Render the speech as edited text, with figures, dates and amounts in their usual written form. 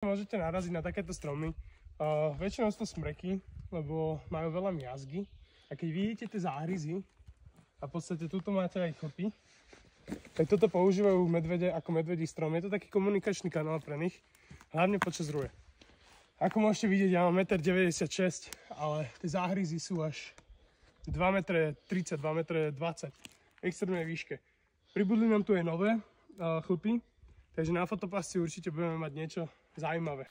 Môžete naraziť na takéto stromy. Väčšinou sú to smreky, lebo majú veľa miazgy. A keď vidíte tie záhryzy, a v podstate tuto máte aj chlpy, tak toto používajú medvede ako medvedí strom. Je to taký komunikačný kanál pre nich, hlavne počas ruje. Ako môžete vidieť, ja mám 1,96 m, ale tie záhryzy sú až 2,30 m, 2,20 m, extrémnej výške. Pribudli nám tu aj nové chlpy, takže na fotopasci určite budeme mať niečo zaujímavé.